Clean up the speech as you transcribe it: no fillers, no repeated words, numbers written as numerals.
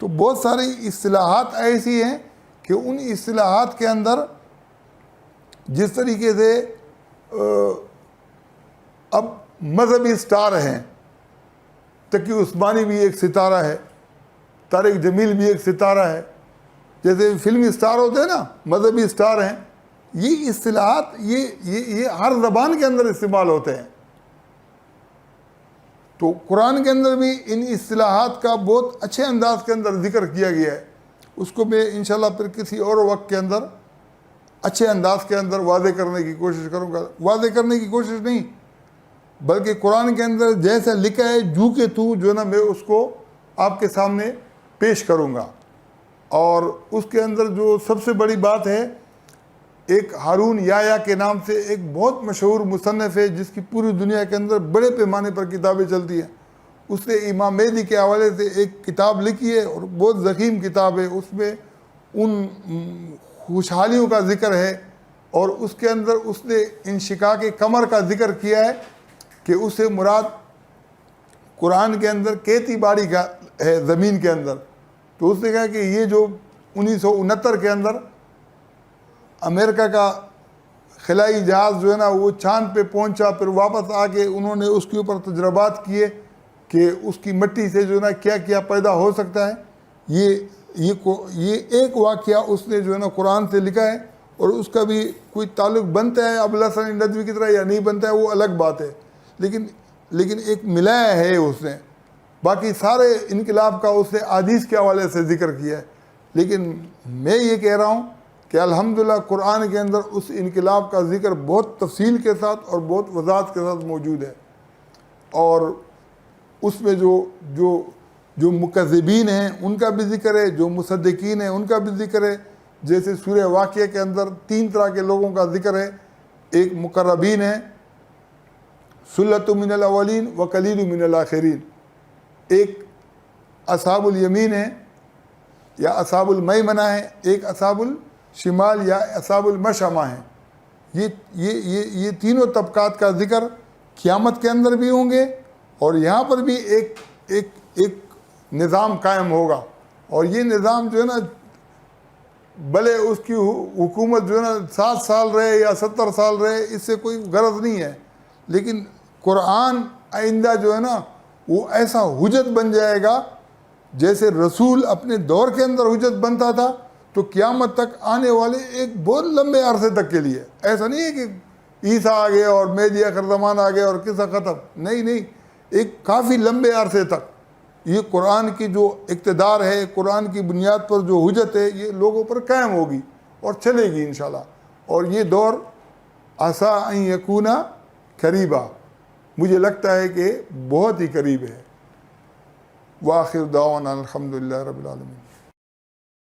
تو بہت ساری اصطلاحات ایسی ہیں کہ ان اصطلاحات کے اندر جس طریقے سے اب مذہبی سٹار ہیں، تقی عثمانی بھی ایک ستارہ ہے، طارق جمیل بھی ایک ستارہ ہے، جیسے فلمی سٹار ہوتے ہیں نا، مذہبی سٹار ہیں، یہ اصطلاحات یہ ہر زبان کے اندر استعمال ہوتے ہیں. تو قرآن کے اندر بھی ان اصطلاحات کا بہت اچھے انداز کے اندر ذکر کیا گیا ہے. اس کو میں انشاءاللہ پھر کسی اور وقت کے اندر اچھے انداز کے اندر واضح کرنے کی کوشش کروں گا. واضح کرنے کی کوشش نہیں بلکہ قرآن کے اندر جیسا لکھا ہے جو کہ تو جو ہے نا، میں اس کو آپ کے سامنے پیش کروں گا. اور اس کے اندر جو سب سے بڑی بات ہے، ایک ہارون یحییٰ کے نام سے ایک بہت مشہور مصنف ہے جس کی پوری دنیا کے اندر بڑے پیمانے پر کتابیں چلتی ہیں. اس نے امام مہدی کے حوالے سے ایک کتاب لکھی ہے اور بہت ضخیم کتاب ہے. اس میں ان خوشحالیوں کا ذکر ہے اور اس کے اندر اس نے انشقاق قمر کا ذکر کیا ہے کہ اس سے مراد قرآن کے اندر کھیتی باڑی کا ہے زمین کے اندر. تو اس نے کہا کہ یہ جو 1969 کے اندر امریکہ کا خلائی جہاز جو ہے نا وہ چاند پہ پہنچا، پھر واپس آ کے انہوں نے اس کے اوپر تجربات کیے کہ اس کی مٹی سے جو ہے نا کیا کیا پیدا ہو سکتا ہے. یہ ایک واقعہ اس نے جو ہے نا قرآن سے لکھا ہے، اور اس کا بھی کوئی تعلق بنتا ہے ابوالحسن ندوی کی طرح یا نہیں بنتا ہے وہ الگ بات ہے، لیکن ایک ملایا ہے اس نے. باقی سارے انقلاب کا اس نے احادیث کے حوالے سے ذکر کیا ہے. لیکن میں یہ کہہ رہا ہوں کہ الحمدللہ قرآن کے اندر اس انقلاب کا ذکر بہت تفصیل کے ساتھ اور بہت وضاحت کے ساتھ موجود ہے. اور اس میں جو مکذبین ہیں ان کا بھی ذکر ہے، جو مصدقین ہیں ان کا بھی ذکر ہے. جیسے سورہ واقعہ کے اندر 3 طرح کے لوگوں کا ذکر ہے. ایک مقربین ہیں، ثلۃ من الاولین و قلیل من الاخرین. ایک اصحاب الیمین ہے یا اصحاب المیمنہ ہے، ایک اصحاب الشمال یا اصحاب المشأمہ ہیں. یہ تینوں طبقات کا ذکر قیامت کے اندر بھی ہوں گے، اور یہاں پر بھی ایک نظام قائم ہوگا. اور یہ نظام جو ہے نا بھلے اس کی حکومت جو ہے نا 7 سال رہے یا 70 سال رہے، اس سے کوئی غرض نہیں ہے، لیکن قرآن آئندہ جو ہے نا وہ ایسا حجت بن جائے گا جیسے رسول اپنے دور کے اندر حجت بنتا تھا. تو قیامت تک آنے والے ایک بہت لمبے عرصے تک کے لیے ایسا نہیں ہے کہ عیسیٰ آ گئے اور مہدی آخر زمان آ گئے اور قصہ ختم. نہیں، ایک کافی لمبے عرصے تک یہ قرآن کی جو اقتدار ہے، قرآن کی بنیاد پر جو حجت ہے، یہ لوگوں پر قائم ہوگی اور چلے گی انشاءاللہ. اور یہ دور عسیٰ ان یکون قریبا، مجھے لگتا ہے کہ بہت ہی قریب ہے. وآخر دعوانا الحمدللہ رب العالمین.